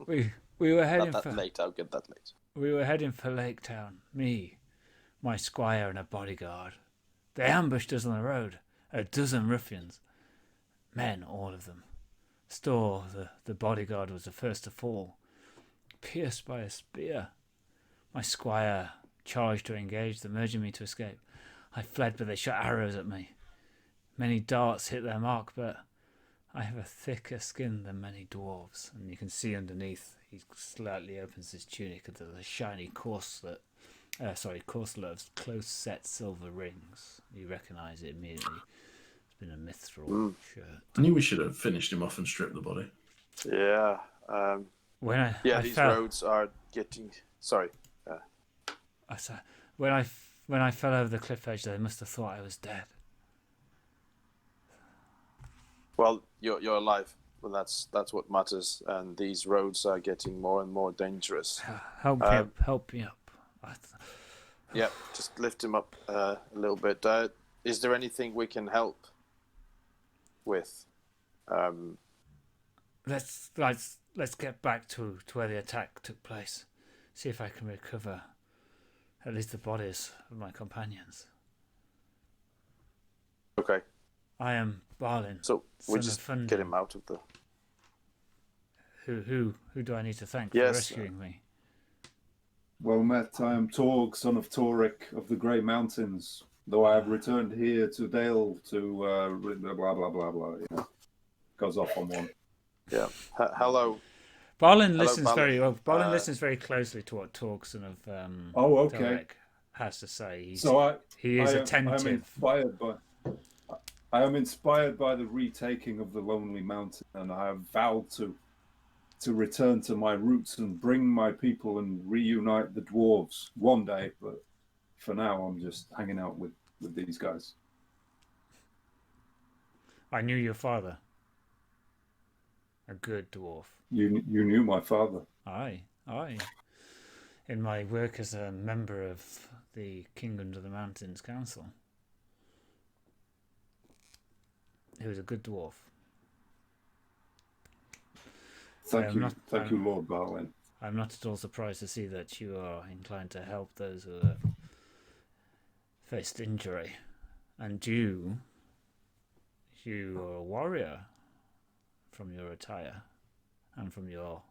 Speaker 1: We were heading
Speaker 4: Not that late. I'll get that later.
Speaker 1: We were heading for Lake Town. Me, my squire, and a bodyguard. They ambushed us on the road. 12 ruffians. Men, all of them. Stor, the bodyguard, was the first to fall, pierced by a spear. My squire charged to engage them, urging me to escape. I fled, but they shot arrows at me. Many darts hit their mark, but I have a thicker skin than many dwarves. And you can see underneath, he slightly opens his tunic, and there's a shiny corselet of close-set silver rings. You recognise it immediately. It's been a mithril shirt.
Speaker 2: I knew we should have finished him off and stripped the body.
Speaker 4: Yeah. These
Speaker 1: fell,
Speaker 4: roads are getting. Sorry.
Speaker 1: When I fell over the cliff edge, they must have thought I was dead.
Speaker 4: Well, you're alive. Well, that's what matters. And these roads are getting more and more dangerous.
Speaker 1: Help me up. Help me up.
Speaker 4: Yeah, just lift him up a little bit. Is there anything we can help with?
Speaker 1: Let's get back to where the attack took place. See if I can recover at least the bodies of my companions.
Speaker 4: Okay.
Speaker 1: I am Balin.
Speaker 4: So we
Speaker 1: son
Speaker 4: just
Speaker 1: of Thunder.
Speaker 4: get him out of the.
Speaker 1: Who do I need to thank
Speaker 4: Yes,
Speaker 1: for rescuing me?
Speaker 3: Well met, I am Torg, son of Tordek of the Grey Mountains, though I have returned here to Dale to blah, blah, blah, blah, you know. Goes off on one.
Speaker 4: Yeah. Hello.
Speaker 1: Balin
Speaker 4: Hello,
Speaker 1: listens
Speaker 4: Balin.
Speaker 1: very well. Balin listens very closely to what Torg, son of
Speaker 3: Okay.
Speaker 1: Tordek, has to say. He is attentive.
Speaker 3: I am inspired by the retaking of the Lonely Mountain, and I have vowed to return to my roots and bring my people and reunite the dwarves one day. But for now, I'm just hanging out with these guys.
Speaker 1: I knew your father. A good dwarf.
Speaker 3: You knew my father.
Speaker 1: Aye. In my work as a member of the King Under the Mountains Council. He was a good dwarf.
Speaker 3: Thank you, Lord Balin.
Speaker 1: I'm not at all surprised to see that you are inclined to help those who have faced injury. And you are a warrior from your attire and from your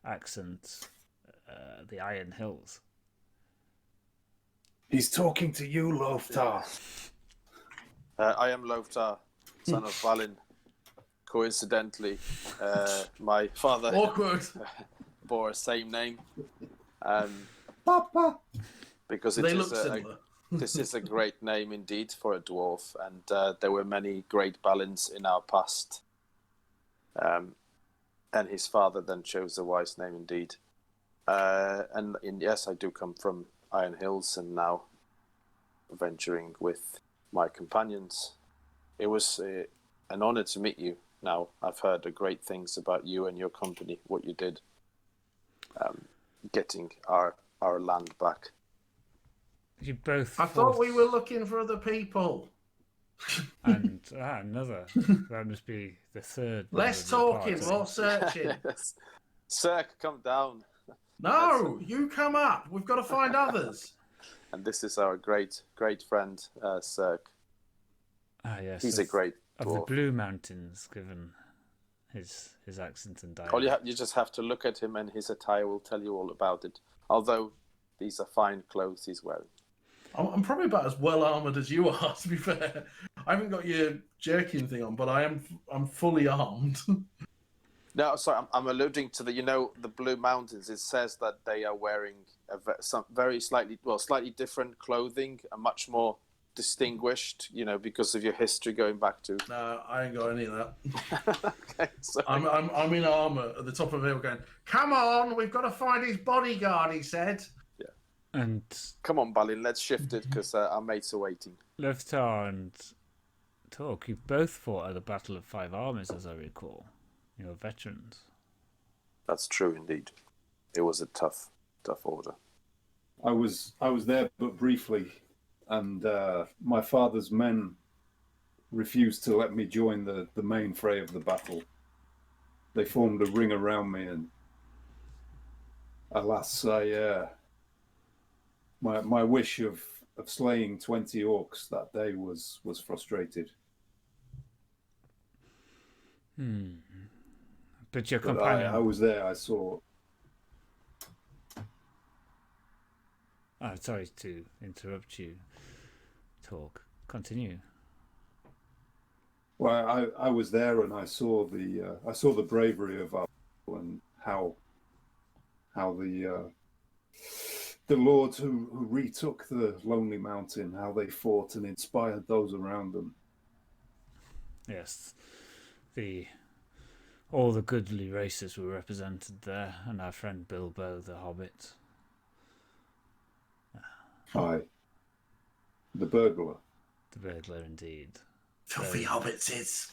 Speaker 1: accent, the Iron Hills.
Speaker 3: He's talking to you, Loftar.
Speaker 4: I am Loftar, son of Balin. Coincidentally, my father
Speaker 2: Awkward.
Speaker 4: bore the same name.
Speaker 3: Papa.
Speaker 4: Because
Speaker 2: They look similar.
Speaker 4: this is a great name indeed for a dwarf, and there were many great Balins in our past. And his father then chose a wise name indeed. Yes, I do come from Iron Hills, and now venturing with my companions. It was an honor to meet you. Now, I've heard great things about you and your company, what you did, getting our land back.
Speaker 1: You both.
Speaker 2: I thought we were looking for other people.
Speaker 1: And another. That must be the third.
Speaker 2: Less
Speaker 1: member of
Speaker 2: talking,
Speaker 1: the party.
Speaker 2: more searching.
Speaker 4: Yes. Sir, come down.
Speaker 2: No, you come up. We've got to find others.
Speaker 4: And this is our great friend, Sir.
Speaker 1: Yes.
Speaker 4: He's a great
Speaker 1: of the
Speaker 4: dwarf.
Speaker 1: Blue Mountains, given his accent and dialect.
Speaker 4: All you just have to look at him, and his attire will tell you all about it. Although these are fine clothes he's wearing.
Speaker 2: I'm probably about as well armored as you are, to be fair. I haven't got your jerkin thing on, but I'm fully armed.
Speaker 4: No, sorry, I'm alluding to the Blue Mountains. It says that they are wearing some very slightly different clothing, and much more distinguished, because of your history going back to.
Speaker 2: No, I ain't got any of that.
Speaker 4: Okay, so
Speaker 2: I'm in armor at the top of the hill going, come on, we've got to find his bodyguard, he said.
Speaker 1: And
Speaker 4: come on, Balin, let's shift it because our mates are waiting.
Speaker 1: Loftar and Torg, you both fought at the Battle of Five Armies, as I recall. You're veterans.
Speaker 4: That's true indeed. It was a tough order.
Speaker 3: I was there but briefly, and my father's men refused to let me join the main fray of the battle. They formed a ring around me, and alas, my wish of slaying 20 orcs that day was frustrated.
Speaker 1: But your
Speaker 3: But
Speaker 1: companion...
Speaker 3: I was there. I saw.
Speaker 1: Oh, sorry to interrupt you, Torg. Continue.
Speaker 3: Well, I was there, and I saw the bravery of our people, and how the lords who retook the Lonely Mountain, how they fought and inspired those around them.
Speaker 1: Yes, all the goodly races were represented there, and our friend Bilbo the Hobbit.
Speaker 3: Aye. The burglar.
Speaker 1: The burglar, indeed.
Speaker 2: Filthy hobbits is.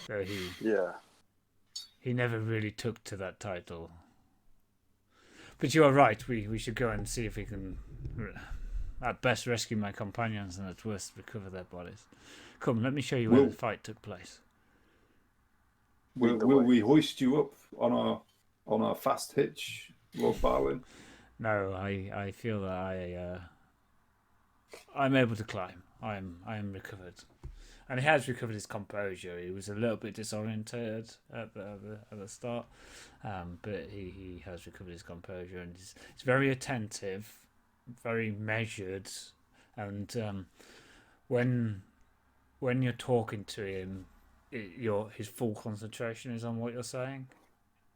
Speaker 1: Though he never really took to that title. But you are right. We should go and see if we can, at best, rescue my companions, and at worst, recover their bodies. Come, let me show you where the fight took place.
Speaker 3: Will we hoist you up on our fast hitch, Lord Balin?
Speaker 1: No, I feel that I'm able to climb. I am recovered, and he has recovered his composure. He was a little bit disoriented at the start, but he has recovered his composure, and he's very attentive, very measured, and when you're talking to him, his full concentration is on what you're saying,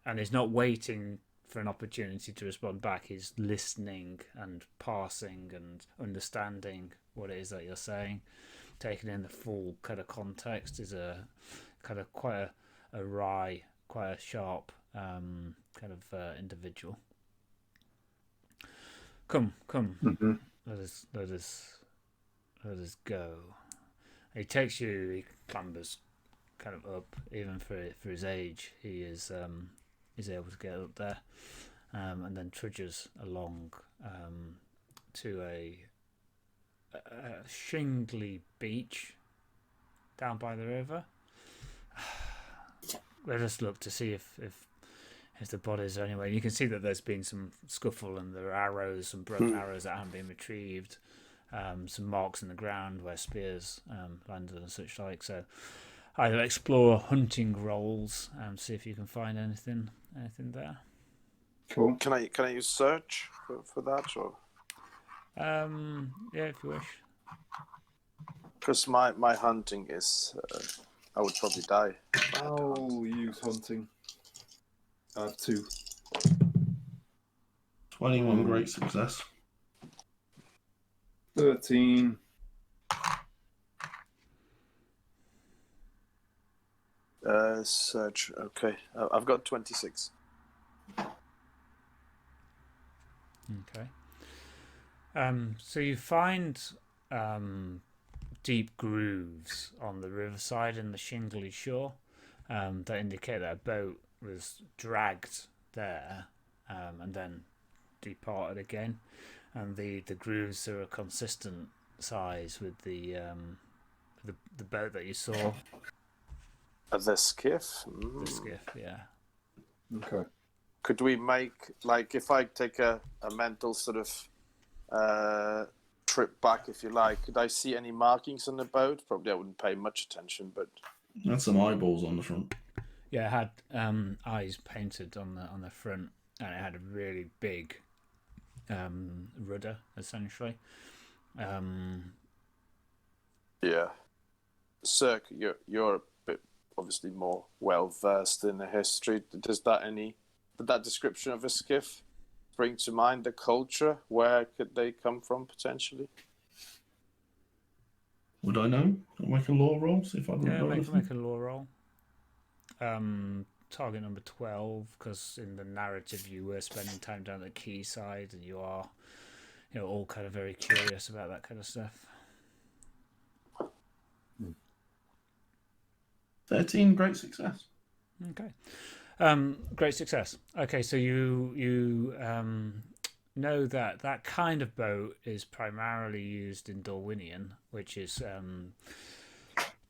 Speaker 1: and he's not waiting for an opportunity to respond back. He's listening and parsing and understanding what it is that you're saying, taking in the full kind of context. Is a kind of quite a wry, quite a sharp kind of individual. Come,
Speaker 3: Mm-hmm.
Speaker 1: let us go. He takes you. He clambers kind of up, even for his age. He is able to get up there, and then trudges along to a shingly beach down by the river. Let us look to see if the bodies are anywhere. You can see that there's been some scuffle, and there are arrows, some broken arrows that haven't been retrieved, some marks in the ground where spears landed and such like. So either explore hunting rolls and see if you can find anything there.
Speaker 3: Cool.
Speaker 4: Can I use search for that, or?
Speaker 1: Yeah, if you wish.
Speaker 4: Because my hunting is, I would probably die.
Speaker 3: I'll use hunting. I have 2.
Speaker 2: 21 great success.
Speaker 3: 13.
Speaker 4: Search. Okay, I've got 26.
Speaker 1: Okay. So you find deep grooves on the riverside and the shingly shore that indicate that a boat was dragged there and then departed again. And the grooves are a consistent size with the boat that you saw.
Speaker 4: The skiff?
Speaker 1: The skiff, yeah.
Speaker 3: Okay.
Speaker 4: Could we make, like, if I take a mental sort of trip back, if you like, could I see any markings on the boat? Probably I wouldn't pay much attention, but...
Speaker 2: That's some eyeballs on the front.
Speaker 1: Yeah, it had eyes painted on the front, and it had a really big rudder, essentially.
Speaker 4: Yeah. Cirque, you're a bit obviously more well versed in the history. Did that description of a skiff bring to mind the culture? Where could they come from potentially?
Speaker 2: Would I know? I'll make a law roll, see if I
Speaker 1: Yeah,
Speaker 2: know anything.
Speaker 1: make a law roll. Target number 12, because in the narrative you were spending time down the quayside, and you are, all kind of very curious about that kind of stuff.
Speaker 2: 13, great success.
Speaker 1: Okay. Great success. Okay, so you know that kind of boat is primarily used in Dorwinion, which is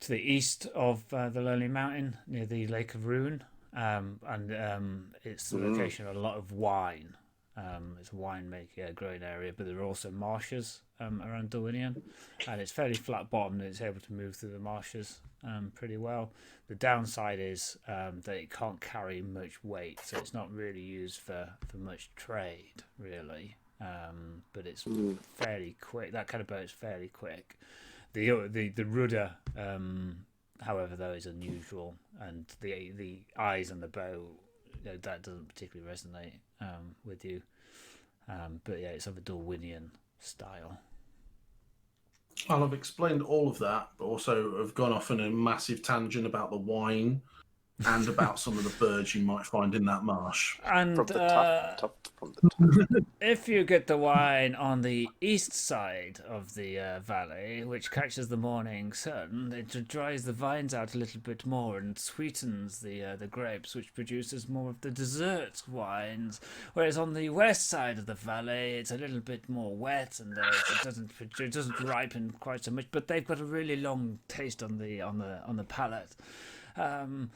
Speaker 1: to the east of the Lonely Mountain near the Lake of Ruin, and it's the location of a lot of wine. It's a winemaking growing area, but there are also marshes around Dorwinion, and it's fairly flat bottomed and it's able to move through the marshes pretty well. The downside is that it can't carry much weight, so it's not really used for much trade, really. But it's fairly quick. That kind of boat is fairly quick. The rudder, however, though, is unusual, and the eyes on the bow, that doesn't particularly resonate with you. But yeah, it's of a Dorwinian style.
Speaker 2: I'll have explained all of that, but also have gone off on a massive tangent about the wine and about some of the birds you might find in that marsh.
Speaker 1: And
Speaker 4: From the top. From the top.
Speaker 1: if you get the wine on the east side of the valley, which catches the morning sun, it dries the vines out a little bit more and sweetens the grapes, which produces more of the dessert wines. Whereas on the west side of the valley, it's a little bit more wet and it doesn't ripen quite so much. But they've got a really long taste on the palate. And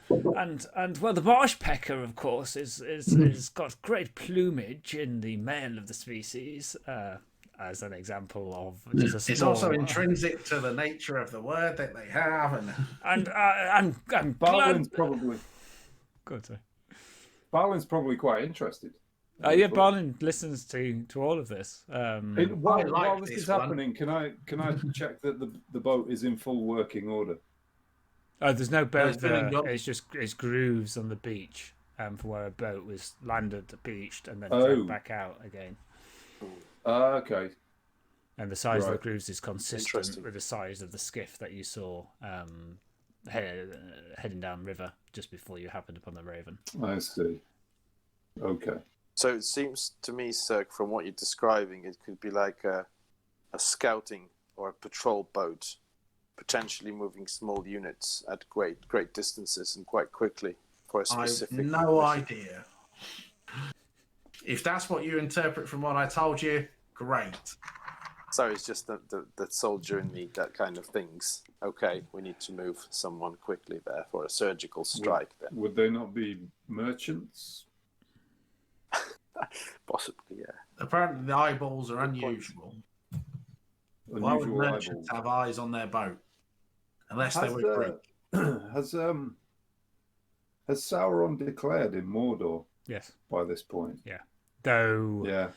Speaker 1: well, the marsh pecker, of course, is got great plumage in the male of the species, as an example of just a small.
Speaker 2: It's also intrinsic to the nature of the word that they have,
Speaker 1: and I'm
Speaker 3: Balin's
Speaker 1: glad.
Speaker 3: probably
Speaker 1: Good. Sorry.
Speaker 3: Balin's probably quite interested.
Speaker 1: Yeah, Balin listens to all of this.
Speaker 3: While this is happening, can I check that the boat is in full working order?
Speaker 1: Oh, there's no boat there.
Speaker 2: Up.
Speaker 1: It's grooves on the beach, for where a boat was landed, beached, and then thrown back out again.
Speaker 3: Okay.
Speaker 1: And the size of the grooves is consistent with the size of the skiff that you saw heading down river just before you happened upon the Raven.
Speaker 3: I see. Okay.
Speaker 4: So it seems to me, sir, from what you're describing, it could be like a scouting or a patrol boat, potentially moving small units at great distances and quite quickly for a specific.
Speaker 2: I've no idea. If that's what you interpret from what I told you, great.
Speaker 4: Sorry, it's just the soldier in me that kind of thinks. Okay, we need to move someone quickly there for a surgical strike. Then
Speaker 3: would they not be merchants?
Speaker 4: Possibly, yeah.
Speaker 2: Apparently, the eyeballs are unusual. Why would merchants have eyes on their boat? Unless they were Greek.
Speaker 3: Has Sauron declared in Mordor?
Speaker 1: Yes.
Speaker 3: By this point.
Speaker 1: Yeah. Though.
Speaker 3: Yeah.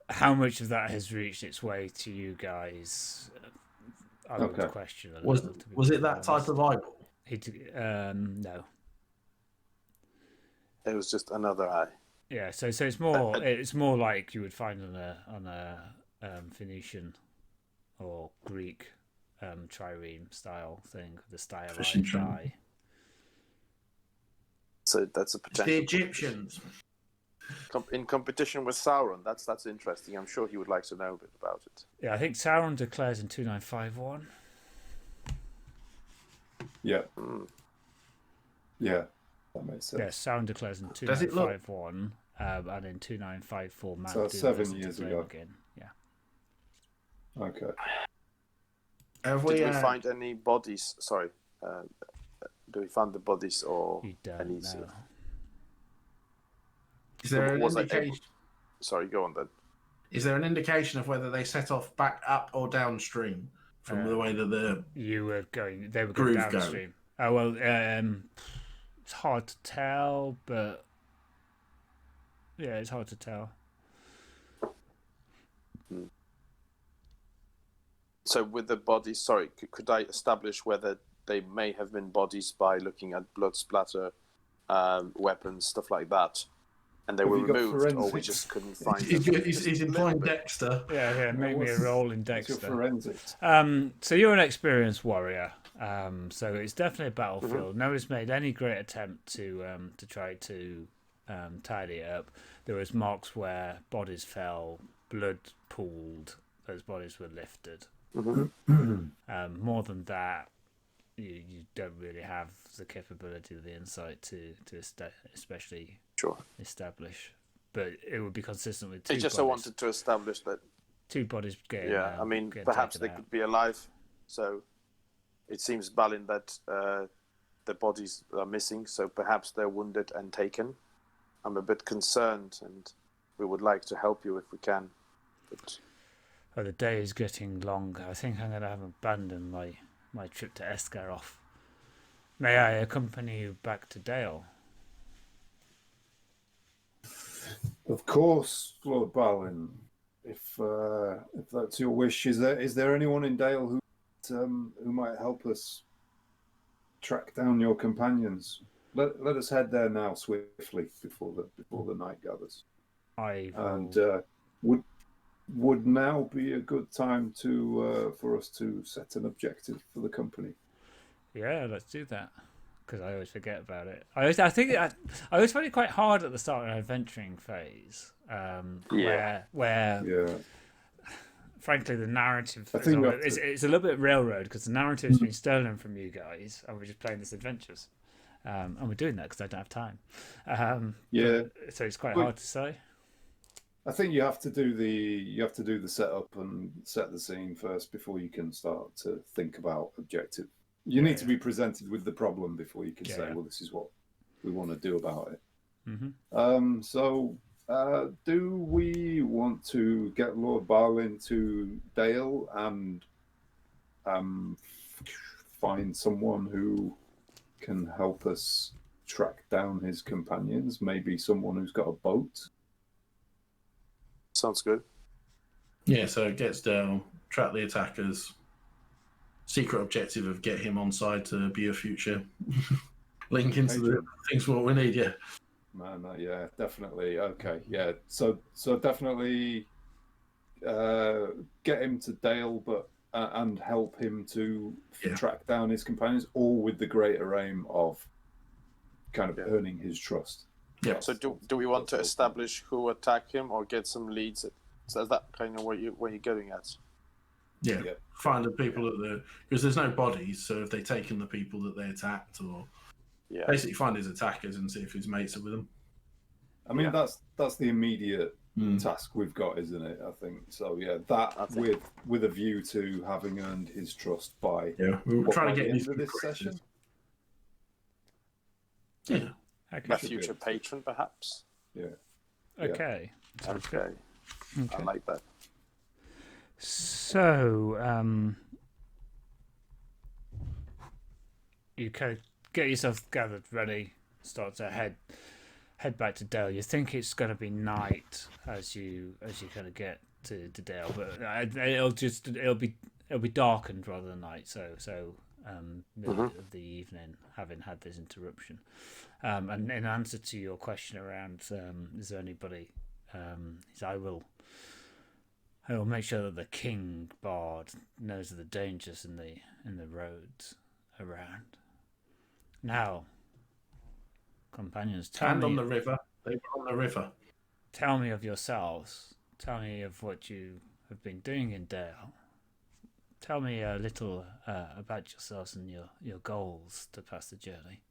Speaker 1: How much of that has reached its way to you guys? I would question a little.
Speaker 2: Was it that type of eyeball?
Speaker 1: No.
Speaker 4: It was just another eye.
Speaker 1: Yeah. So it's more like you would find on a Phoenician or Greek trireme style thing, the stylized eye.
Speaker 4: So that's a potential.
Speaker 2: The Egyptians.
Speaker 4: In competition with Sauron, that's interesting. I'm sure he would like to know a bit about it.
Speaker 1: Yeah, I think Sauron declares in 2951.
Speaker 3: Yeah. Yeah, that makes sense.
Speaker 1: Yeah, Sauron declares in 2951, and in 2954, Mount
Speaker 3: so
Speaker 1: Doom
Speaker 3: 7 years ago.
Speaker 1: Again. Yeah.
Speaker 3: Okay.
Speaker 4: Did we find any bodies? Sorry. Do we find the bodies or
Speaker 1: you don't
Speaker 4: any?
Speaker 1: Know.
Speaker 2: Is there an indication?
Speaker 4: Sorry, go on then.
Speaker 2: Is there an indication of whether they set off back up or downstream from the way that
Speaker 1: they were going downstream? Oh well, it's hard to tell, but yeah, it's hard to tell.
Speaker 4: So with the bodies, sorry, could I establish whether they may have been bodies by looking at blood splatter, weapons, stuff like that? And they were removed, or we just couldn't find them.
Speaker 2: He's employing Dexter.
Speaker 1: Yeah, make me a roll in Dexter.
Speaker 3: Your forensics.
Speaker 1: So you're an experienced warrior. So it's definitely a battlefield. No one's made any great attempt to try to tidy it up. There was marks where bodies fell, blood pooled, those bodies were lifted. More than that, you don't really have the capability or the insight to especially
Speaker 4: Sure.
Speaker 1: establish. But it would be consistent with
Speaker 4: They
Speaker 1: two
Speaker 4: just
Speaker 1: bodies.
Speaker 4: wanted to establish that.
Speaker 1: Two bodies getting.
Speaker 4: Yeah, I mean,
Speaker 1: getting
Speaker 4: perhaps
Speaker 1: taken
Speaker 4: they
Speaker 1: out.
Speaker 4: could be alive. So it seems, Balin, that the bodies are missing. So perhaps they're wounded and taken. I'm a bit concerned, and we would like to help you if we can. But
Speaker 1: Oh, the day is getting longer. I think I'm going to have abandoned my trip to Esgaroth. May I accompany you back to Dale?
Speaker 3: Of course, Lord Balin. If that's your wish, is there anyone in Dale who might help us track down your companions? Let us head there now swiftly before the night gathers. And would now be a good time to for us to set an objective for the company.
Speaker 1: Yeah, let's do that. Because I always forget about it. I always find it quite hard at the start of an adventuring phase, where frankly the narrative it's a little bit railroad because the narrative has been stolen from you guys, and we're just playing this adventures, and we're doing that because I don't have time. So it's quite hard to say.
Speaker 3: I think you have to do the setup and set the scene first before you can start to think about objective. You need to be presented with the problem before you can say, well, this is what we want to do about it.
Speaker 1: Mm-hmm.
Speaker 3: So do we want to get Lord Balin to Dale and find someone who can help us track down his companions? Maybe someone who's got a boat?
Speaker 4: sounds good.
Speaker 2: Yeah, so it gets down, track the attackers. Secret objective of get him on side to be a future link into the things what we need. Yeah,
Speaker 3: man, yeah, definitely. Okay, yeah. So definitely get him to Dale, but and help him to track down his companions, all with the greater aim of kind of earning his trust.
Speaker 2: Yeah.
Speaker 4: So do we want to establish who attacked him or get some leads? So is that kind of what you're getting at?
Speaker 2: Yeah. Find the people because there's no bodies, so if they've taken the people that they attacked, or basically find his attackers and see if his mates are with them.
Speaker 3: I mean, that's the immediate task we've got, isn't it? I think so. Yeah, with a view to having earned his trust by
Speaker 2: we're trying to get
Speaker 3: into this session.
Speaker 2: Yeah,
Speaker 4: a future patron, perhaps.
Speaker 3: Yeah.
Speaker 1: Okay.
Speaker 4: Okay. I like that.
Speaker 1: So, you kind of get yourself gathered, ready, start to head back to Dale. You think it's going to be night as you kind of get to Dale, but it'll be darkened rather than night. So middle of the evening, having had this interruption, and in answer to your question around is there anybody, I will make sure that the King Bard knows of the dangers in the roads around. Now, companions, tell me
Speaker 2: on the river. They were on the river.
Speaker 1: Tell me of yourselves. Tell me of what you have been doing in Dale. Tell me a little about yourselves and your goals to pass the journey.